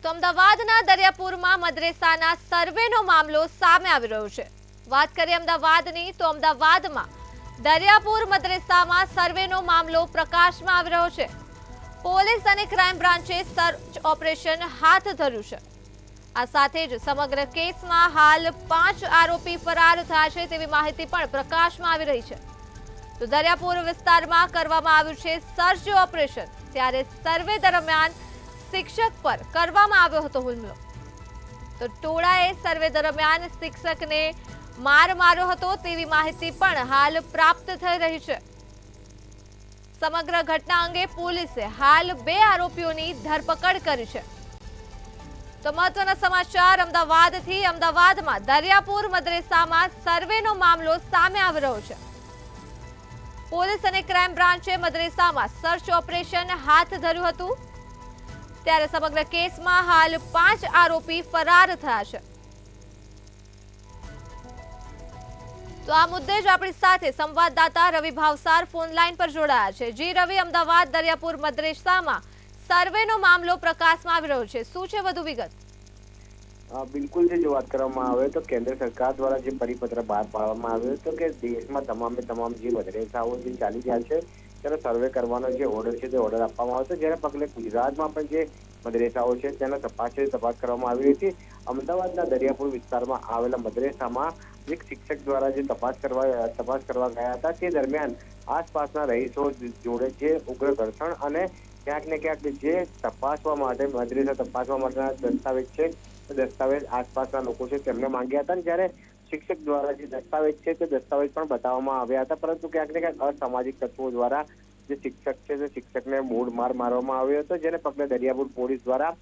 તો અમદાવાદના દરિયાપુરમાં મદ્રેસાના સર્વેનો મામલો સામે આવી રહ્યો છે। વાત કરીએ અમદાવાદની તો અમદાવાદમાં દરિયાપુર મદ્રેસામાં સર્વેનો મામલો પ્રકાશમાં આવી રહ્યો છે। પોલીસ અને ક્રાઇમ બ્રાન્ચે સર્ચ ઓપરેશન હાથ ધર્યું છે। આ સાથે જ સમગ્ર કેસમાં હાલ 5 આરોપી ફરાર થયા છે તેવી માહિતી પણ પ્રકાશમાં આવી રહી છે। તો દરિયાપુર વિસ્તારમાં કરવામાં આવ્યું છે સર્ચ ઓપરેશન, ત્યારે સર્વે દરમિયાન શિક્ષક પર કરવામાં આવ્યો હતો હુમલો। તો ટોળાએ સર્વે દરમિયાન શિક્ષકને માર માર્યો હતો તેવી માહિતી પણ હાલ પ્રાપ્ત થઈ રહી છે। સમગ્ર ઘટના અંગે પોલીસે હાલ 2 આરોપીઓની ધરપકડ કરી છે। તો મહત્વના સમાચાર અમદાવાદથી। અમદાવાદમાં દરિયાપુર મદ્રેસામાં સર્વેનો મામલો સામે આવી રહ્યો છે। પોલીસ અને ક્રાઇમ બ્રાન્ચે મદ્રેસામાં સર્ચ ઓપરેશન હાથ ધર્યું હતું, ત્યારે સમગ્ર કેસમાં હાલ 5 આરોપી ફરાર થયા છે। તો આ મુદ્દે જ આપણી સાથે સંવાદદાતા રવિ ભાવસાર ફોન લાઈન પર જોડાયા છે। જી રવિ, અમદાવાદ દરિયાપુર મદ્રેસામાં સર્વેનો મામલો પ્રકાશમાં આવી રહ્યો છે, શું છે વધુ વિગત? બિલકુલ જો વાત કરવામાં આવે તો કેન્દ્ર સરકાર દ્વારા જે પરિપત્ર બહાર પાડવામાં આવ્યો હતો કે દેશમાં તમામ જે મદ્રેસાઓ જે ચાલી રહ્યા છે તેનો સર્વે કરવાનો જે ઓર્ડર છે તે ઓર્ડર આપવામાં આવ્યો હતો, જેના પગલે ગુજરાતમાં પણ જે મદ્રેસાઓ છે તેનો તપાસ કરવામાં આવી હતી। અમદાવાદના દરિયાપુર વિસ્તારમાં આવેલા મદ્રેસામાં એક શિક્ષક દ્વારા જે તપાસ કરવા ગયા હતા તે દરમિયાન આસપાસના રહીશો જોડે જે ઉગ્ર ઘર્ષણ અને ક્યાંક ને ક્યાંક જે તપાસવા માટે મદ્રેસા તપાસવા માટેના દસ્તાવેજ છે દસ્તાવેજ આસપાસના લોકો છે તેમને માંગ્યા હતા, જ્યારે શિક્ષક દ્વારા જે દસ્તાવેજ છે તે દસ્તાવેજ પણ બતાવવામાં આવ્યા હતા, પરંતુ ક્યાંક ને ક્યાંક અસામાજિક તત્વો દ્વારા જે શિક્ષક છે તે શિક્ષકને મૂળ માર મારવામાં આવ્યો હતો, જેને પગલે દરિયાપુર પોલીસ દ્વારા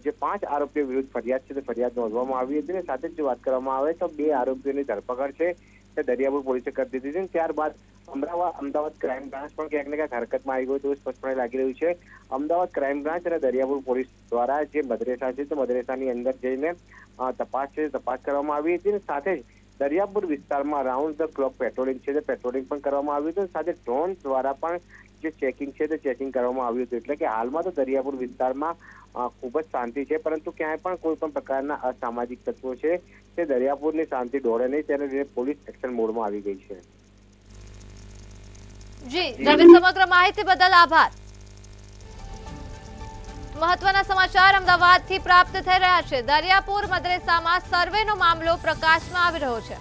જે 5 આરોપીઓ વિરુદ્ધ ફરિયાદ છે તે ફરિયાદ નોંધવામાં આવી હતી। અને સાથે જ વાત કરવામાં આવે તો 2 આરોપીઓની ધરપકડ છે તે દરિયાપુર પોલીસે કરી દીધી હતી। ત્યારબાદ અમદાવાદ ક્રાઇમ બ્રાન્ચ પણ ક્યાંક ને ક્યાંક હરકતમાં આવી ગયું તેવું સ્પષ્ટપણે લાગી રહ્યું છે। અમદાવાદ ક્રાઇમ બ્રાન્ચ અને દરિયાપુર પોલીસ દ્વારા જે મદ્રેસા છે તે મદ્રેસાની અંદર જઈને તપાસ કરવામાં આવી હતી, અને સાથે જ દરિયાપુર વિસ્તારમાં રાઉન્ડ ધ ક્લોક પેટ્રોલિંગ છે તે પેટ્રોલિંગ પણ કરવામાં આવ્યું હતું, સાથે ડ્રોન દ્વારા પણ જે ચેકિંગ છે તે ચેકિંગ કરવામાં આવ્યું હતું। એટલે કે હાલમાં તો દરિયાપુર વિસ્તારમાં ખૂબ જ શાંતિ છે, પરંતુ ક્યાંય પણ કોઈ પણ પ્રકારના અસામાજિક તત્વો છે તે દરિયાપુરની શાંતિ દોડે નહીં, તેને લીધે પોલીસ એક્શન મોડમાં આવી ગઈ છે। જી રવિ, સમગ્ર માહિતી બદલ આભાર। મહત્વના સમાચાર અમદાવાદથી પ્રાપ્ત થઈ રહ્યા છે। દરિયાપુર મદ્રેસામાં સર્વેનો મામલો પ્રકાશમાં આવી રહ્યો છે।